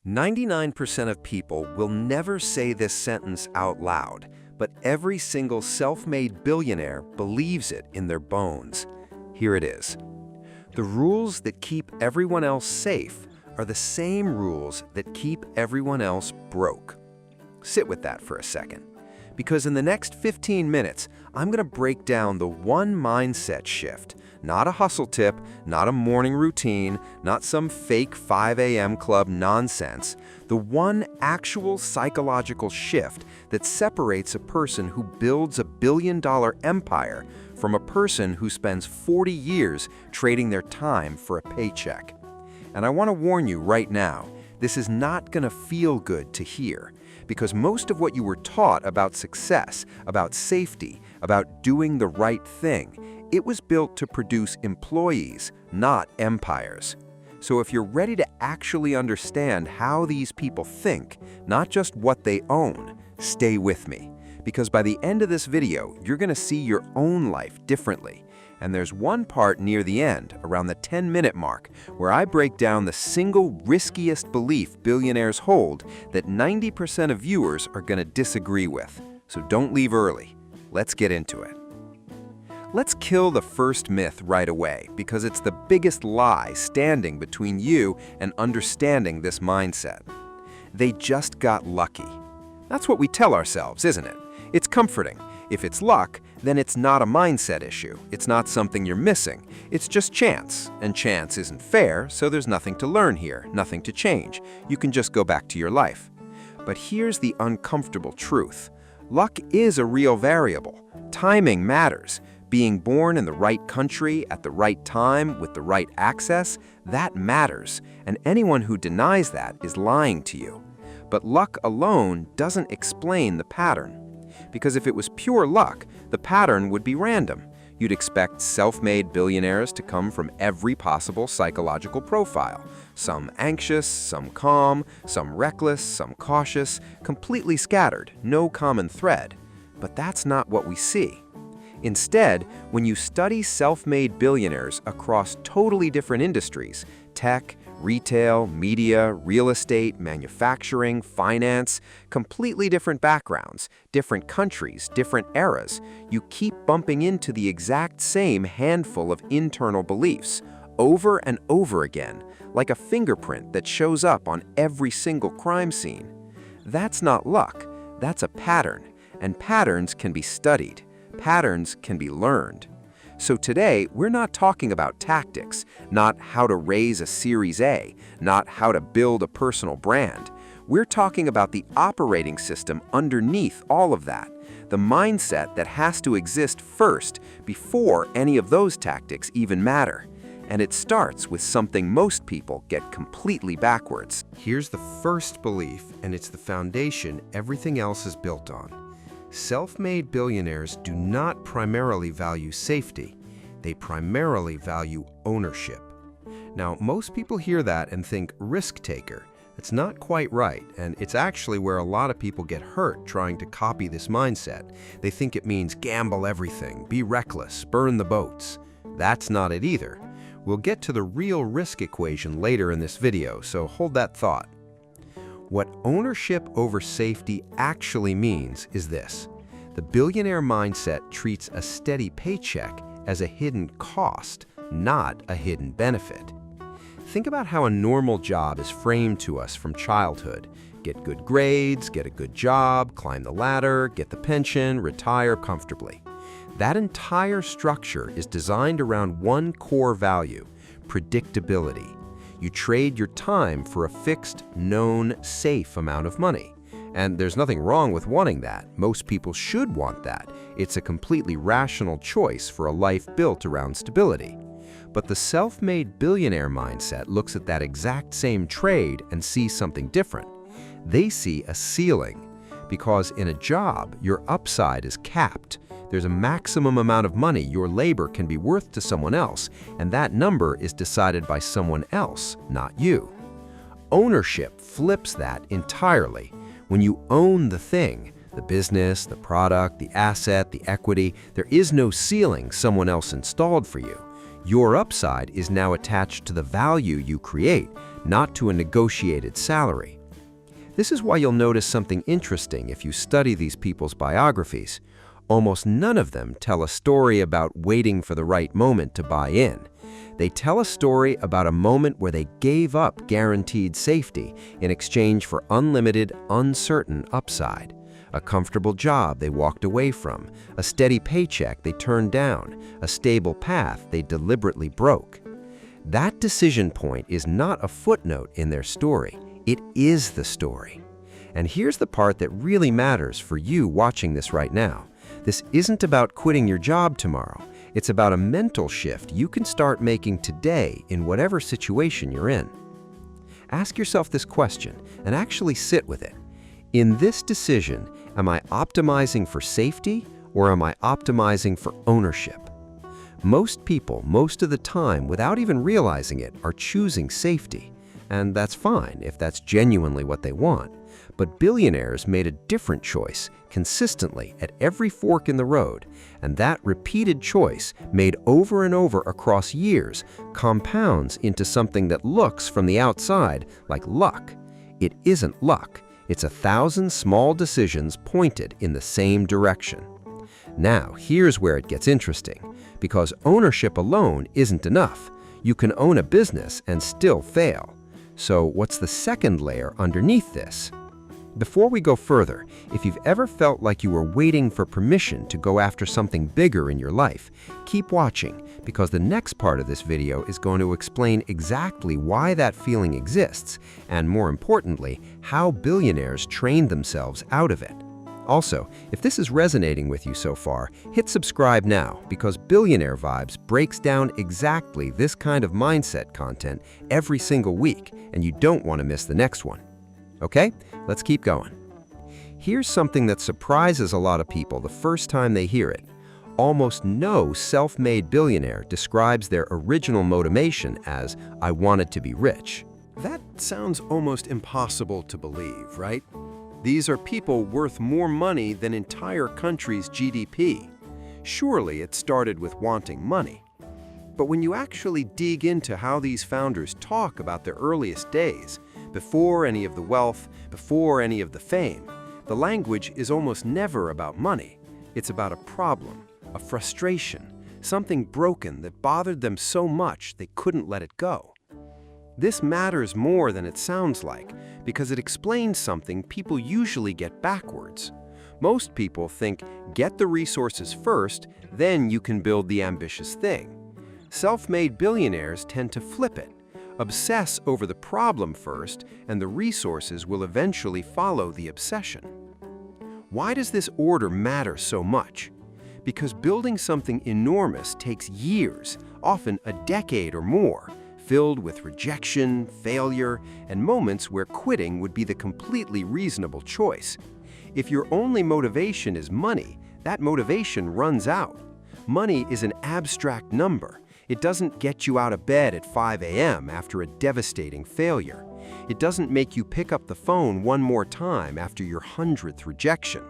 99% of people will never say this sentence out loud, but every single self-made billionaire believes it in their bones. Here it is. The rules that keep everyone else safe are the same rules that keep everyone else broke. Sit with that for a second, because in the next 15 minutes, I'm going to break down the one mindset shift, not a hustle tip, not a morning routine, not some fake 5 a.m. club nonsense, the one actual psychological shift that separates a person who builds a billion-dollar empire from a person who spends 40 years trading their time for a paycheck. And I want to warn you right now, this is not going to feel good to hear, because most of what you were taught about success, about safety, about doing the right thing, it was built to produce employees, not empires. So if you're ready to actually understand how these people think, not just what they own, stay with me. Because by the end of this video, you're going to see your own life differently. And there's one part near the end, around the 10-minute mark, where I break down the single riskiest belief billionaires hold that 90% of viewers are going to disagree with. So don't leave early. Let's get into it. Let's kill the first myth right away, because it's the biggest lie standing between you and understanding this mindset. They just got lucky. That's what we tell ourselves, isn't it? It's comforting. If it's luck, then it's not a mindset issue. It's not something you're missing. It's just chance, and chance isn't fair, so there's nothing to learn here, nothing to change. You can just go back to your life. But here's the uncomfortable truth. Luck is a real variable. Timing matters. Being born in the right country, at the right time, with the right access, that matters, and anyone who denies that is lying to you. But luck alone doesn't explain the pattern. Because if it was pure luck, the pattern would be random. You'd expect self-made billionaires to come from every possible psychological profile. Some anxious, some calm, some reckless, some cautious, completely scattered, no common thread. But that's not what we see. Instead, when you study self-made billionaires across totally different industries, tech, retail, media, real estate, manufacturing, finance, completely different backgrounds, different countries, different eras, you keep bumping into the exact same handful of internal beliefs, over and over again, like a fingerprint that shows up on every single crime scene. That's not luck, that's a pattern, and patterns can be studied. Patterns can be learned. So today, we're not talking about tactics, not how to raise a Series A, not how to build a personal brand. We're talking about the operating system underneath all of that, the mindset that has to exist first before any of those tactics even matter. And it starts with something most people get completely backwards. Here's the first belief, and it's the foundation everything else is built on. Self-made billionaires do not primarily value safety. They primarily value ownership. Now, most people hear that and think risk-taker. It's not quite right, and it's actually where a lot of people get hurt trying to copy this mindset. They think it means gamble everything, be reckless, burn the boats. That's not it either. We'll get to the real risk equation later in this video, so hold that thought. What ownership over safety actually means is this. The billionaire mindset treats a steady paycheck as a hidden cost, not a hidden benefit. Think about how a normal job is framed to us from childhood. Get good grades, get a good job, climb the ladder, get the pension, retire comfortably. That entire structure is designed around one core value, predictability. You trade your time for a fixed, known, safe amount of money. And there's nothing wrong with wanting that. Most people should want that. It's a completely rational choice for a life built around stability. But the self-made billionaire mindset looks at that exact same trade and sees something different. They see a ceiling. Because in a job, your upside is capped. There's a maximum amount of money your labor can be worth to someone else, and that number is decided by someone else, not you. Ownership flips that entirely. When you own the thing, the business, the product, the asset, the equity, there is no ceiling someone else installed for you. Your upside is now attached to the value you create, not to a negotiated salary. This is why you'll notice something interesting if you study these people's biographies. Almost none of them tell a story about waiting for the right moment to buy in. They tell a story about a moment where they gave up guaranteed safety in exchange for unlimited, uncertain upside. A comfortable job they walked away from, a steady paycheck they turned down, a stable path they deliberately broke. That decision point is not a footnote in their story. It is the story. And here's the part that really matters for you watching this right now. This isn't about quitting your job tomorrow. It's about a mental shift you can start making today in whatever situation you're in. Ask yourself this question and actually sit with it. In this decision, am I optimizing for safety or am I optimizing for ownership? Most people, most of the time, without even realizing it, are choosing safety. And that's fine if that's genuinely what they want. But billionaires made a different choice consistently at every fork in the road, and that repeated choice, made over and over across years, compounds into something that looks from the outside like luck. It isn't luck. It's 1,000 small decisions pointed in the same direction. Now, here's where it gets interesting, because ownership alone isn't enough. You can own a business and still fail. So what's the second layer underneath this? Before we go further, if you've ever felt like you were waiting for permission to go after something bigger in your life, keep watching, because the next part of this video is going to explain exactly why that feeling exists, and more importantly, how billionaires trained themselves out of it. Also, if this is resonating with you so far, hit subscribe now, because Billionaire Vibes breaks down exactly this kind of mindset content every single week, and you don't want to miss the next one. Okay, let's keep going. Here's something that surprises a lot of people the first time they hear it. Almost no self-made billionaire describes their original motivation as, "I wanted to be rich." That sounds almost impossible to believe, right? These are people worth more money than entire countries' GDP. Surely it started with wanting money. But when you actually dig into how these founders talk about their earliest days, before any of the wealth, before any of the fame, the language is almost never about money. It's about a problem, a frustration, something broken that bothered them so much they couldn't let it go. This matters more than it sounds like, because it explains something people usually get backwards. Most people think, get the resources first, then you can build the ambitious thing. Self-made billionaires tend to flip it. Obsess over the problem first, and the resources will eventually follow the obsession. Why does this order matter so much? Because building something enormous takes years, often a decade or more, filled with rejection, failure, and moments where quitting would be the completely reasonable choice. If your only motivation is money, that motivation runs out. Money is an abstract number. It doesn't get you out of bed at 5 a.m. after a devastating failure. It doesn't make you pick up the phone one more time after your 100th rejection.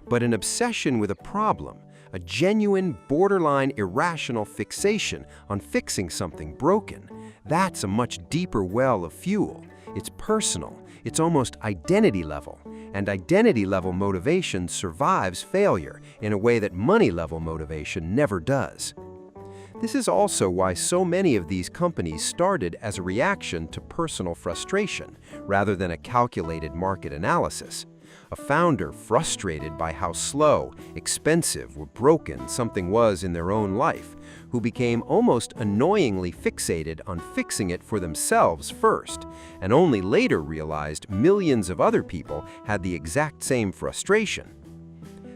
But an obsession with a problem, a genuine, borderline irrational fixation on fixing something broken, that's a much deeper well of fuel. It's personal. It's almost identity level. And identity level motivation survives failure in a way that money level motivation never does. This is also why so many of these companies started as a reaction to personal frustration, rather than a calculated market analysis. A founder frustrated by how slow, expensive, or broken something was in their own life, who became almost annoyingly fixated on fixing it for themselves first, and only later realized millions of other people had the exact same frustration.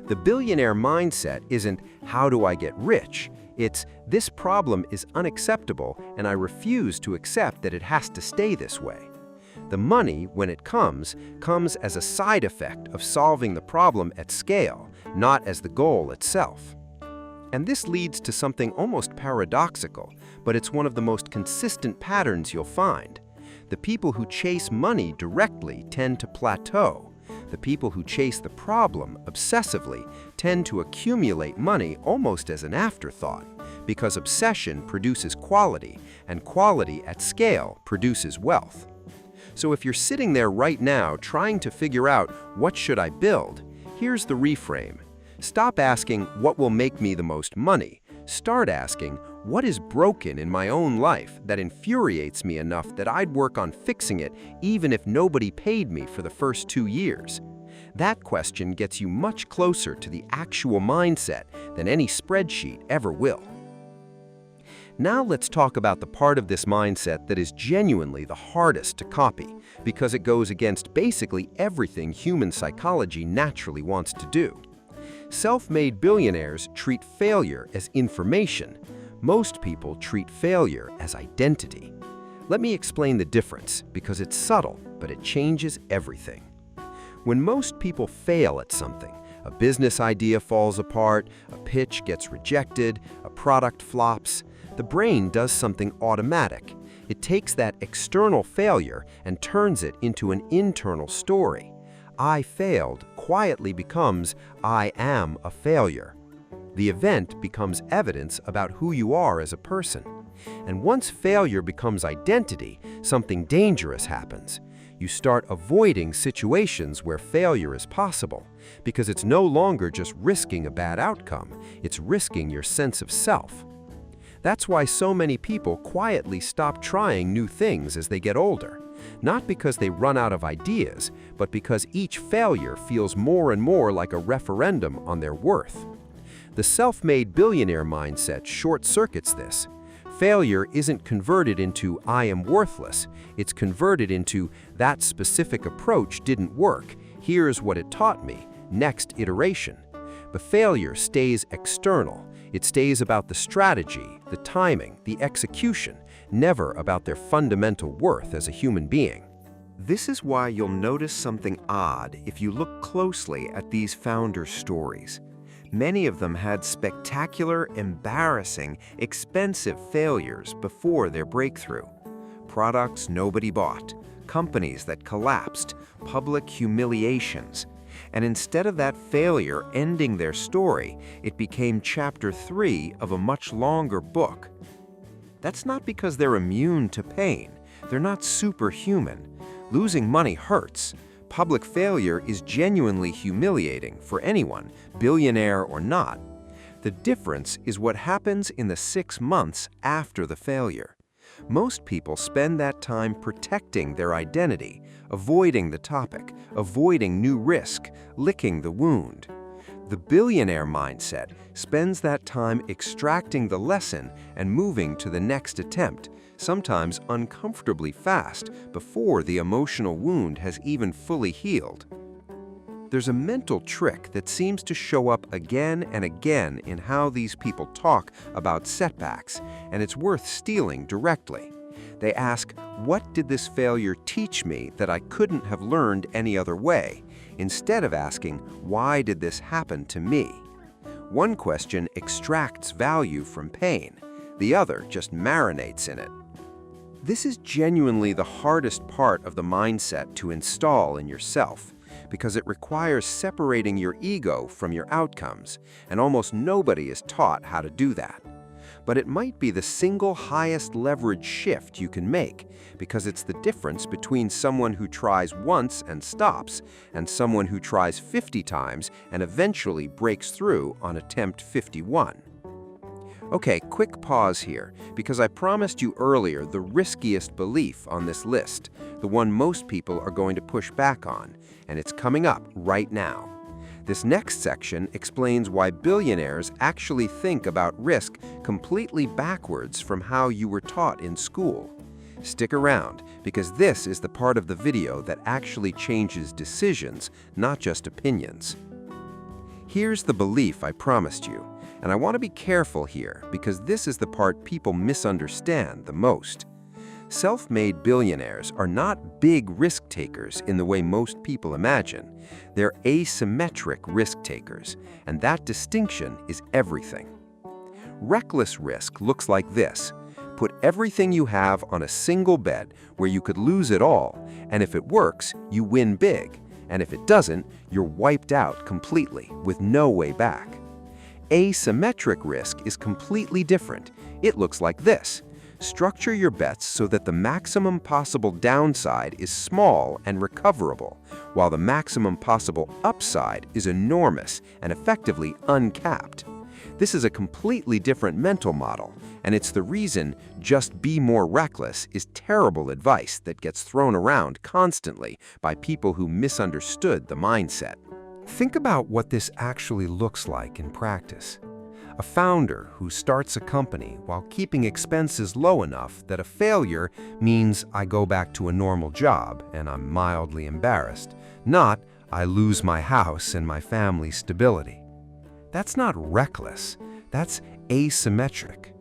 The billionaire mindset isn't, "How do I get rich?" It's, "This problem is unacceptable, and I refuse to accept that it has to stay this way." The money, when it comes as a side effect of solving the problem at scale, not as the goal itself. And this leads to something almost paradoxical, but it's one of the most consistent patterns you'll find. The people who chase money directly tend to plateau. The people who chase the problem obsessively tend to accumulate money almost as an afterthought, because obsession produces quality, and quality at scale produces wealth. So if you're sitting there right now trying to figure out what should I build, here's the reframe. Stop asking what will make me the most money. Start asking what is broken in my own life that infuriates me enough that I'd work on fixing it even if nobody paid me for the first 2 years. That question gets you much closer to the actual mindset than any spreadsheet ever will. Now let's talk about the part of this mindset that is genuinely the hardest to copy, because it goes against basically everything human psychology naturally wants to do. Self-made billionaires treat failure as information. Most people treat failure as identity. Let me explain the difference, because it's subtle, but it changes everything. When most people fail at something, a business idea falls apart, a pitch gets rejected, a product flops, the brain does something automatic. It takes that external failure and turns it into an internal story. I failed quietly becomes I am a failure. The event becomes evidence about who you are as a person. And once failure becomes identity, something dangerous happens. You start avoiding situations where failure is possible, because it's no longer just risking a bad outcome, it's risking your sense of self. That's why so many people quietly stop trying new things as they get older. Not because they run out of ideas, but because each failure feels more and more like a referendum on their worth. The self-made billionaire mindset short-circuits this. Failure isn't converted into I am worthless, it's converted into that specific approach didn't work, here's what it taught me, next iteration. But failure stays external. It stays about the strategy, the timing, the execution, never about their fundamental worth as a human being. This is why you'll notice something odd if you look closely at these founder stories. Many of them had spectacular, embarrassing, expensive failures before their breakthrough. Products nobody bought, companies that collapsed, public humiliations. And instead of that failure ending their story, it became chapter 3 of a much longer book. That's not because they're immune to pain. They're not superhuman. Losing money hurts. Public failure is genuinely humiliating for anyone, billionaire or not. The difference is what happens in the 6 months after the failure. Most people spend that time protecting their identity, avoiding the topic, avoiding new risk, licking the wound. The billionaire mindset spends that time extracting the lesson and moving to the next attempt, sometimes uncomfortably fast, before the emotional wound has even fully healed. There's a mental trick that seems to show up again and again in how these people talk about setbacks, and it's worth stealing directly. They ask, what did this failure teach me that I couldn't have learned any other way, instead of asking, why did this happen to me? One question extracts value from pain, the other just marinates in it. This is genuinely the hardest part of the mindset to install in yourself, because it requires separating your ego from your outcomes, and almost nobody is taught how to do that. But it might be the single highest leverage shift you can make, because it's the difference between someone who tries once and stops, and someone who tries 50 times and eventually breaks through on attempt 51. Okay, quick pause here, because I promised you earlier the riskiest belief on this list, the one most people are going to push back on, and it's coming up right now. This next section explains why billionaires actually think about risk completely backwards from how you were taught in school. Stick around, because this is the part of the video that actually changes decisions, not just opinions. Here's the belief I promised you, and I want to be careful here because this is the part people misunderstand the most. Self-made billionaires are not big risk takers in the way most people imagine. They're asymmetric risk takers, and that distinction is everything. Reckless risk looks like this. Put everything you have on a single bet where you could lose it all, and if it works, you win big, and if it doesn't, you're wiped out completely with no way back. Asymmetric risk is completely different. It looks like this. Structure your bets so that the maximum possible downside is small and recoverable, while the maximum possible upside is enormous and effectively uncapped. This is a completely different mental model, and it's the reason "just be more reckless" is terrible advice that gets thrown around constantly by people who misunderstood the mindset. Think about what this actually looks like in practice. A founder who starts a company while keeping expenses low enough that a failure means I go back to a normal job and I'm mildly embarrassed, not I lose my house and my family's stability. That's not reckless, that's asymmetric.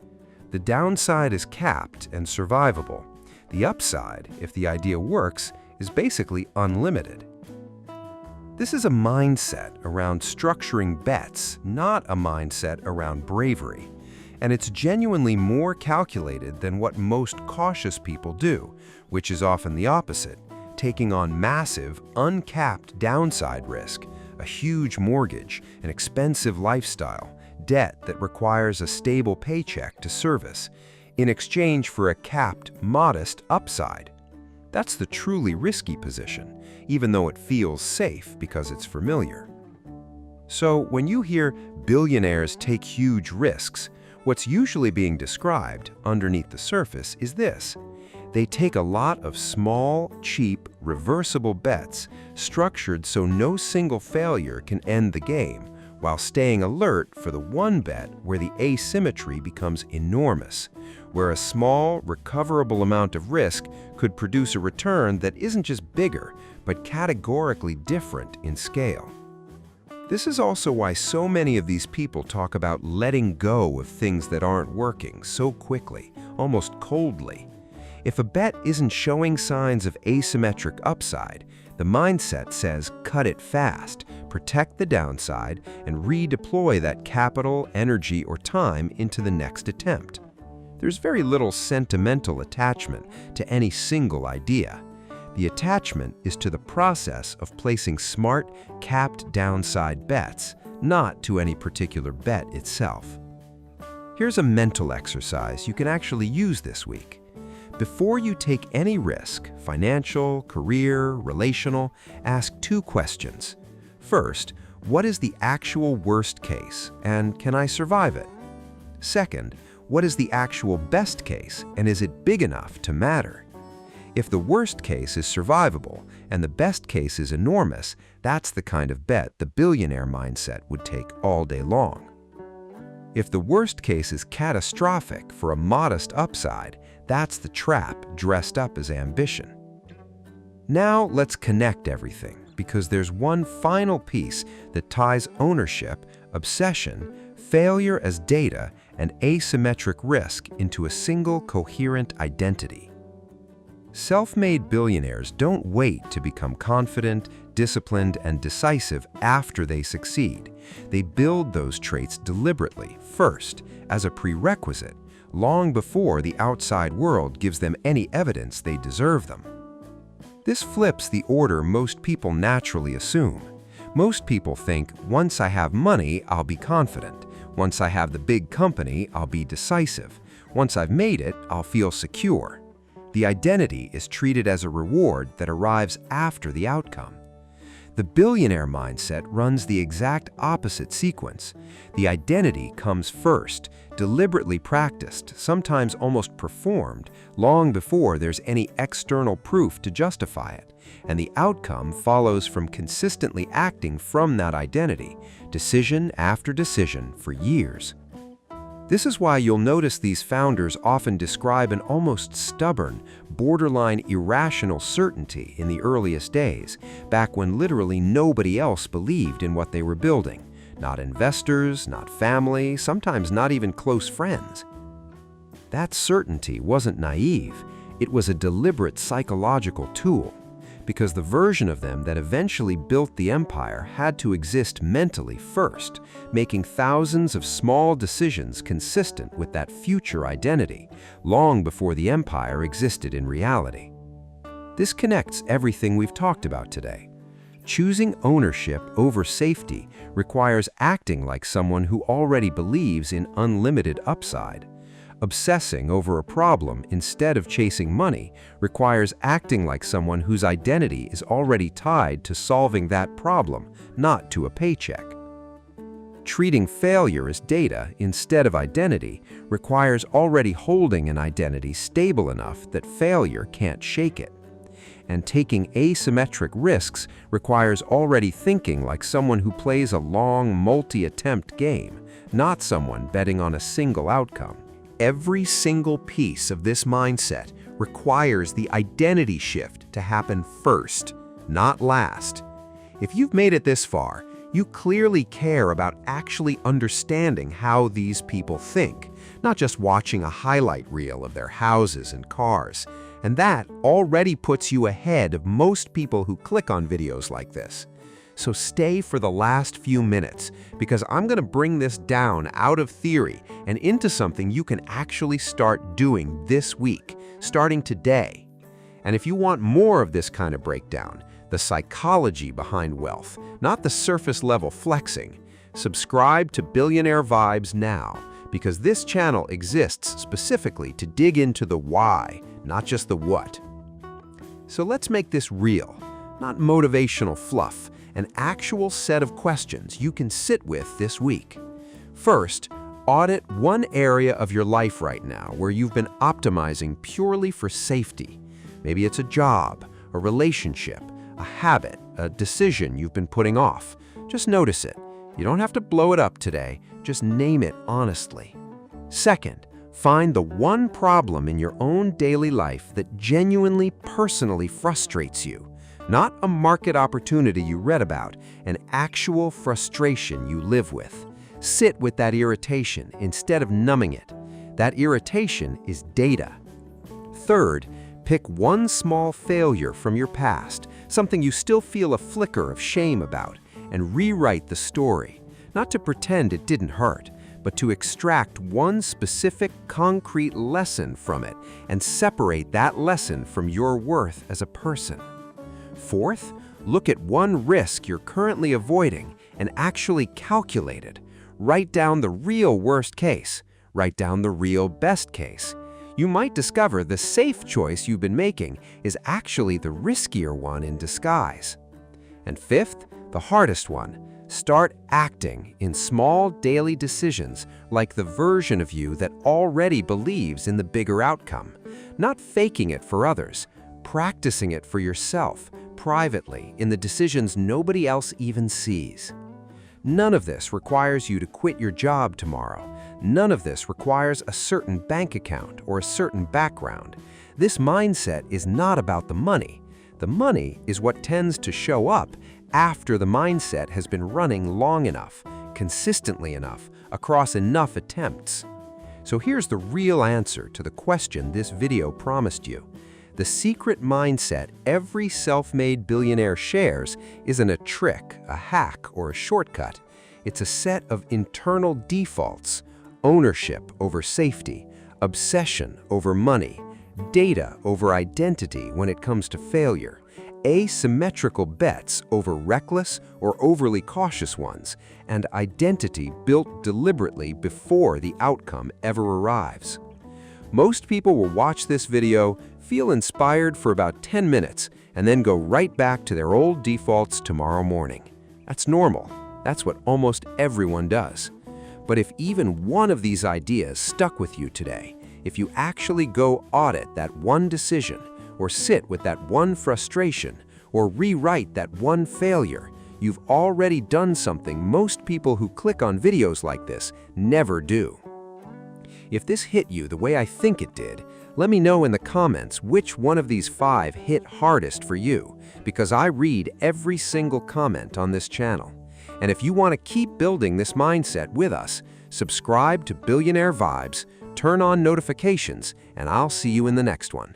The downside is capped and survivable. The upside, if the idea works, is basically unlimited. This is a mindset around structuring bets, not a mindset around bravery. And it's genuinely more calculated than what most cautious people do, which is often the opposite, taking on massive, uncapped downside risk, a huge mortgage, an expensive lifestyle, debt that requires a stable paycheck to service, in exchange for a capped, modest upside. That's the truly risky position, even though it feels safe because it's familiar. So when you hear billionaires take huge risks, what's usually being described underneath the surface is this. They take a lot of small, cheap, reversible bets structured so no single failure can end the game, while staying alert for the one bet where the asymmetry becomes enormous, where a small, recoverable amount of risk could produce a return that isn't just bigger, but categorically different in scale. This is also why so many of these people talk about letting go of things that aren't working so quickly, almost coldly. If a bet isn't showing signs of asymmetric upside, the mindset says cut it fast, protect the downside, and redeploy that capital, energy, or time into the next attempt. There's very little sentimental attachment to any single idea. The attachment is to the process of placing smart, capped downside bets, not to any particular bet itself. Here's a mental exercise you can actually use this week. Before you take any risk, financial, career, relational, ask two questions. First, what is the actual worst case, and can I survive it? Second, what is the actual best case, and is it big enough to matter? If the worst case is survivable and the best case is enormous, that's the kind of bet the billionaire mindset would take all day long. If the worst case is catastrophic for a modest upside, that's the trap dressed up as ambition. Now let's connect everything, because there's one final piece that ties ownership, obsession, failure as data, and asymmetric risk into a single coherent identity. Self-made billionaires don't wait to become confident, disciplined, and decisive after they succeed. They build those traits deliberately, first, as a prerequisite, long before the outside world gives them any evidence they deserve them. This flips the order most people naturally assume. Most people think, once I have money, I'll be confident. Once I have the big company, I'll be decisive. Once I've made it, I'll feel secure. The identity is treated as a reward that arrives after the outcome. The billionaire mindset runs the exact opposite sequence. The identity comes first, deliberately practiced, sometimes almost performed, long before there's any external proof to justify it, and the outcome follows from consistently acting from that identity, decision after decision, for years. This is why you'll notice these founders often describe an almost stubborn, borderline irrational certainty in the earliest days, back when literally nobody else believed in what they were building. Not investors, not family, sometimes not even close friends. That certainty wasn't naive, it was a deliberate psychological tool, because the version of them that eventually built the empire had to exist mentally first, making thousands of small decisions consistent with that future identity, long before the empire existed in reality. This connects everything we've talked about today. Choosing ownership over safety requires acting like someone who already believes in unlimited upside. Obsessing over a problem instead of chasing money requires acting like someone whose identity is already tied to solving that problem, not to a paycheck. Treating failure as data instead of identity requires already holding an identity stable enough that failure can't shake it. And taking asymmetric risks requires already thinking like someone who plays a long, multi-attempt game, not someone betting on a single outcome. Every single piece of this mindset requires the identity shift to happen first, not last. If you've made it this far, you clearly care about actually understanding how these people think, not just watching a highlight reel of their houses and cars. And that already puts you ahead of most people who click on videos like this. So stay for the last few minutes, because I'm going to bring this down out of theory and into something you can actually start doing this week, starting today. And if you want more of this kind of breakdown, the psychology behind wealth, not the surface-level flexing, subscribe to Billionaire Vibes now, because this channel exists specifically to dig into the why, not just the what. So let's make this real, not motivational fluff, an actual set of questions you can sit with this week. First, audit one area of your life right now where you've been optimizing purely for safety. Maybe it's a job, a relationship, a habit, a decision you've been putting off. Just notice it. You don't have to blow it up today, just name it honestly. Second, find the one problem in your own daily life that genuinely, personally frustrates you. Not a market opportunity you read about, an actual frustration you live with. Sit with that irritation instead of numbing it. That irritation is data. Third, pick one small failure from your past, something you still feel a flicker of shame about, and rewrite the story. Not to pretend it didn't hurt, but to extract one specific, concrete lesson from it and separate that lesson from your worth as a person. Fourth, look at one risk you're currently avoiding and actually calculate it. Write down the real worst case. Write down the real best case. You might discover the safe choice you've been making is actually the riskier one in disguise. And fifth, the hardest one, start acting in small daily decisions like the version of you that already believes in the bigger outcome. Not faking it for others, practicing it for yourself, privately, in the decisions nobody else even sees. None of this requires you to quit your job tomorrow. None of this requires a certain bank account or a certain background. This mindset is not about the money. The money is what tends to show up after the mindset has been running long enough, consistently enough, across enough attempts. So here's the real answer to the question this video promised you. The secret mindset every self-made billionaire shares isn't a trick, a hack, or a shortcut. It's a set of internal defaults: ownership over safety, obsession over money, data over identity when it comes to failure, asymmetrical bets over reckless or overly cautious ones, and identity built deliberately before the outcome ever arrives. Most people will watch this video, feel inspired for about 10 minutes, and then go right back to their old defaults tomorrow morning. That's normal. That's what almost everyone does. But if even one of these ideas stuck with you today, if you actually go audit that one decision, or sit with that one frustration, or rewrite that one failure, you've already done something most people who click on videos like this never do. If this hit you the way I think it did, let me know in the comments which one of these 5 hit hardest for you, because I read every single comment on this channel. And if you want to keep building this mindset with us, subscribe to Billionaire Vibes, turn on notifications, and I'll see you in the next one.